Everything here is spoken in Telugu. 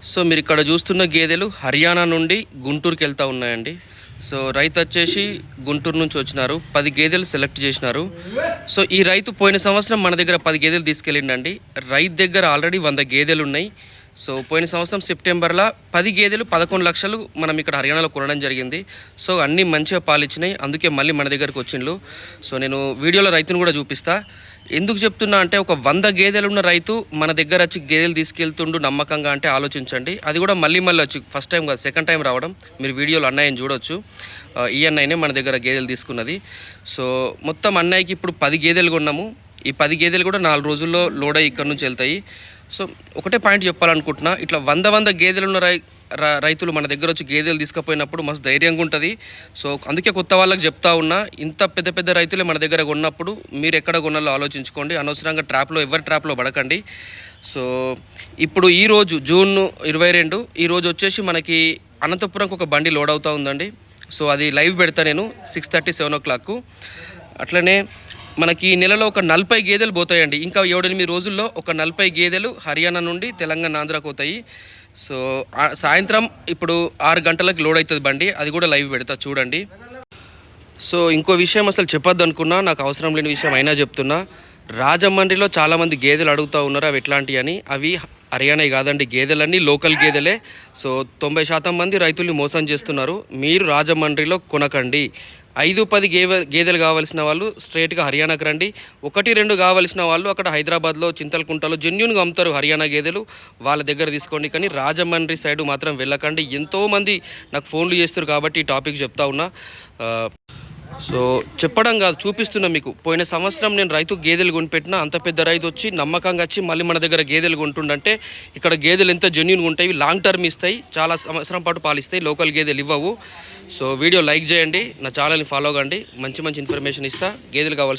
సో మీరు ఇక్కడ చూస్తున్న గేదెలు హర్యానా నుండి గుంటూరుకి వెళ్తూ ఉన్నాయండి. సో రైతు వచ్చేసి గుంటూరు నుంచి వచ్చినారు, 10 గేదెలు సెలెక్ట్ చేసినారు. సో ఈ రైతు పోయిన సంవత్సరం మన దగ్గర 10 గేదెలు తీసుకెళ్ళిండండి. రైతు దగ్గర ఆల్రెడీ 100 గేదెలు ఉన్నాయి. సో పోయిన సంవత్సరం సెప్టెంబర్లో 10 గేదెలు 11 లక్షలు మనం ఇక్కడ హర్యానాలో కొనడం జరిగింది. సో అన్నీ మంచిగా పాలిచ్చినాయి, అందుకే మళ్ళీ మన దగ్గరకు వచ్చిండ్రు. సో నేను వీడియోలో రైతును కూడా చూపిస్తా. ఎందుకు చెప్తున్నా అంటే ఒక 100 గేదెలు ఉన్న రైతు మన దగ్గర వచ్చి గేదెలు తీసుకెళ్తుండు నమ్మకంగా అంటే ఆలోచించండి. అది కూడా మళ్ళీ వచ్చి ఫస్ట్ టైం కాదు, సెకండ్ టైం రావడం. మీరు వీడియోలో అన్నయ్యని చూడొచ్చు. ఈ అన్నయ్యనే మన దగ్గర గేదెలు తీసుకున్నది. సో మొత్తం అన్నయ్యకి ఇప్పుడు 10 గేదెలు కొన్నాము. ఈ 10 గేదెలు కూడా 4 రోజుల్లో లోడ్ అయ్యి ఇక్కడ నుంచి వెళ్తాయి. సో ఒకటే పాయింట్ చెప్పాలనుకుంటున్నా, ఇట్లా 100 గేదెలు ఉన్న రైతులు మన దగ్గర వచ్చి గేదెలు తీసుకుపోయినప్పుడు మస్తు ధైర్యంగా ఉంటుంది. సో అందుకే కొత్త వాళ్ళకి చెప్తా ఉన్నా, ఇంత పెద్ద పెద్ద రైతులే మన దగ్గర కొన్నప్పుడు మీరు ఎక్కడ కొనాలో ఆలోచించుకోండి. అనవసరంగా ఎవరి ట్రాప్లో పడకండి. సో ఇప్పుడు ఈరోజు జూన్ 22, ఈరోజు వచ్చేసి మనకి అనంతపురంకి ఒక బండి లోడ్ అవుతూ ఉందండి. సో అది లైవ్ పెడతా నేను 6:30, 7 o'clock. అట్లనే మనకి ఈ నెలలో ఒక 40 గేదెలు పోతాయండి. ఇంకా 7-8 రోజుల్లో ఒక 40 గేదెలు హర్యానా నుండి తెలంగాణ, ఆంధ్రాకు పోతాయి. సో సాయంత్రం ఇప్పుడు 6 గంటలకు లోడ్ అవుతుంది బండి, అది కూడా లైవ్ పెడతా చూడండి. సో ఇంకో విషయం అసలు చెప్పొద్దు అనుకున్నా, నాకు అవసరం లేని విషయం అయినా చెప్తున్నా. రాజమండ్రిలో చాలామంది గేదెలు అడుగుతూ ఉన్నారు, అవి ఎట్లాంటివి అని. అవి హర్యానా కాదండి, గేదెలన్నీ లోకల్ గేదెలే. సో 90% మంది రైతుల్ని మోసం చేస్తున్నారు. మీరు రాజమండ్రిలో కొనకండి. 5-10 గేదెలు కావాల్సిన వాళ్ళు స్ట్రైట్గా హర్యానాకి రండి. 1-2 కావాల్సిన వాళ్ళు అక్కడ హైదరాబాద్లో, చింతలకుంటలో జెన్యూన్గా అమ్ముతారు హర్యానా గేదెలు, వాళ్ళ దగ్గర తీసుకోండి. కానీ రాజమండ్రి సైడ్ మాత్రం వెళ్ళకండి. ఎంతోమంది నాకు ఫోన్లు చేస్తారు కాబట్టి ఈ టాపిక్ చెప్తా ఉన్నా. సో చెప్పడం కాదు, చూపిస్తున్నా మీకు. పోయిన సంవత్సరం నేను రైతు గేదెలు కొనిపెట్టినా, అంత పెద్ద రైతు వచ్చి నమ్మకంగా వచ్చి మళ్ళీ మన దగ్గర గేదెలు కొంటుండంటే ఇక్కడ గేదెలు ఎంత జెన్యూన్గా ఉంటాయి, లాంగ్ టర్మ్ ఇస్తాయి, చాలా సంవత్సరం పాటు పాలిస్తాయి. లోకల్ గేదెలు ఇవ్వవు. సో వీడియో లైక్ చేయండి, నా ఛానల్ని ఫాలో కండి, మంచి ఇన్ఫర్మేషన్ ఇస్తా. గేదెలు కావాల్సి